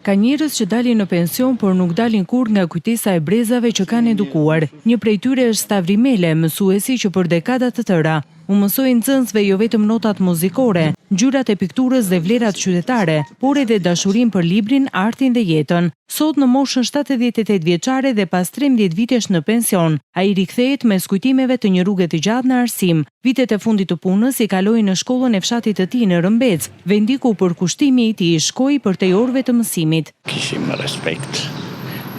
Ka njerëz që dalin në pension, por nuk dalin kurrë nga kujtesa e brezave që kanë edukuar. Një prej tyre është Stavri Mele, mësuesi që për dekada të tëra u mësoi nxënësve jo vetëm notat muzikore, ngjyrat e pikturës dhe vlerat qytetare, por edhe dashurinë për librin, artin dhe jetën. Sot në moshën 78 vjeçare dhe pas 13 vitesh në pension, ai rikthehet mes kujtimeve të një rruge të gjatë në arsim. Vitet e fundit të punës i kaloi në shkollën e fshatit të tij në Rëmbec, vendi ku për kushtimi i tij shkoi për te orëve të mësimit. Kishim respekt.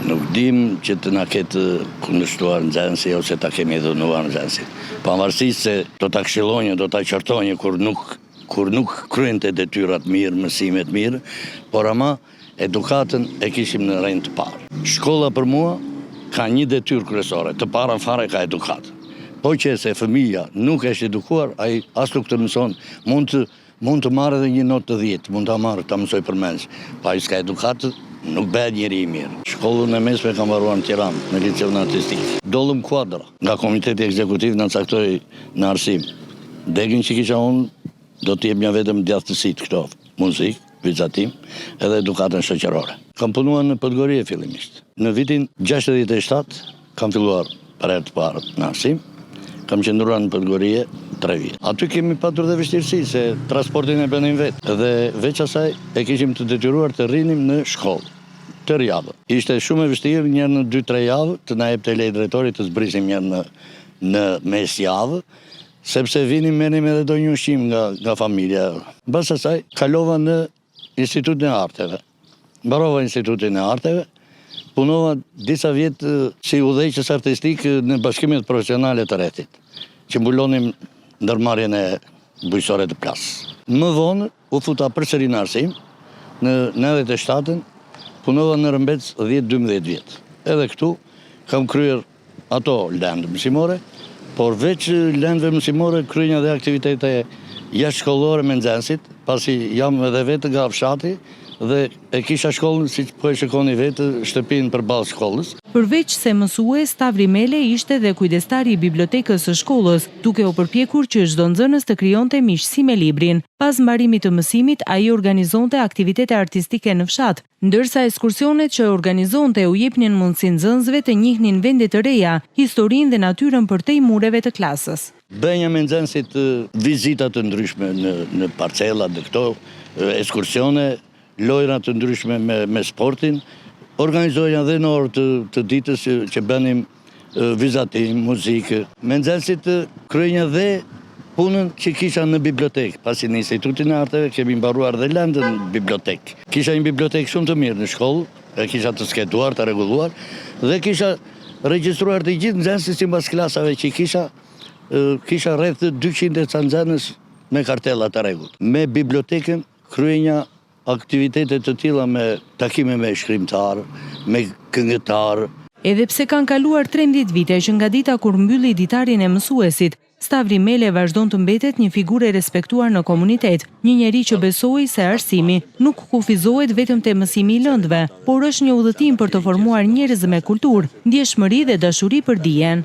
Nuk dim që të na ketë kundërshtuar nxënësi ose ta kemi dhunuar nxënësit. Pavarësisht se do ta këshillonje, do ta qortonje kur nuk kryente detyrat mirë, mësimet mirë, por ama edukatën e kishim në rend të parë. Shkolla për mua ka një detyrë kryesore, të para fare ka edukatë. Po që se fëmija nuk është edukuar, ai as nuk të mëson, mund të marrë edhe një notë të 10, mund ta marrë, ta mësoj përmendje. Pa ai s'ka edukatë, nuk bëhet njeri i mirë. Shkollën e mesme kam mbaruar në Tiranë, në liceun artistik. Dollëm kuadra. Nga komiteti ekzekutiv na caktoi në arsim. Degën që kisha unë, do të jep një vetëm djathtësitë këto, muzikë, vizatim, edhe edukatën shoqërore. Kam punuar në Podgorinë fillimisht. Në vitin 67 kam filluar për herë të parë në arsim. Kam qëndruar në Podgorinë 3 vjet. Aty kemi patur dhe vështirësi se transportin e bënim vetë. Dhe veç asaj e kishim të detyruar të rrinim në shkollë. Tër javë. Ishte shumë e vështirë njërë në 2-3 javë të na jepte lej drejtori të zbrisim njërë në mes javë, sepse vinim merrim edhe do një ushqim nga familja. Mbas asaj kalova në Institutin e Arteve. Mbarova Institutin e Arteve, punova disa vjetë si udhëheqës artistik në bashkimet profesionale të Rrethit, që mbulonim ndërmarrjen e bujqësore të plasës. Më vonë u futa përsëri në arsim, në 97-ën punova në Rëmbec 10-12 vjetë. Edhe këtu kam kryer ato lëndë mësimore, por veç lëndëve mësimore kryejnë edhe aktivitete jashtëshkollore me nxënësit, pasi jam edhe vetë nga fshati dhe e kisha shkollën, si po e shikoni vetë, shtëpinë përballë shkollës. Përveç se mësues, Stavri Mele ishte dhe kujdestari i bibliotekës së shkollës, duke u përpjekur që çdo nxënës të krijonte miqësi me librin. Pas mbarimit të mësimit, ai organizonte aktivitete artistike në fshat, ndërsa ekskursionet që organizonte u jepnin mundësi nxënësve të njihnin vende të reja, historinë dhe natyrën përtej mureve të klasës. Bënja me nxënësit vizita të ndryshme në parcella dhe këto ekskursione, lojra të ndryshme me sportin, organizoja dhe në orë të ditës që bënim vizatim, muzikë. Me nxënësit kryejnë dhe punën që kisha në bibliotekë, pasi në Institutin e Arteve kemi mbaruar dhe lëndën në bibliotekë. Kisha një bibliotekë shumë të mirë në shkollë, e kisha të skeduar, të rregulluar, dhe kisha regjistruar të gjithë nxënësit sipas klasave që kisha rreth 200 nxënës me kartella të rregullt. Me bibliotekën kryejnë aktivitete të tilla me takime me shkrimtar, me këngëtar. Edhe pse kanë kaluar 13 vite që nga dita kur mbylli ditarin e mësuesit, Stavri Mele vazhdon të mbetet një figurë e respektuar në komunitet, një njeri që besoi se arsimi nuk kufizohet vetëm te mësimi i lëndëve, por është një udhëtim për të formuar njerëz me kulturë, ndjeshmëri dhe dashuri për dijen.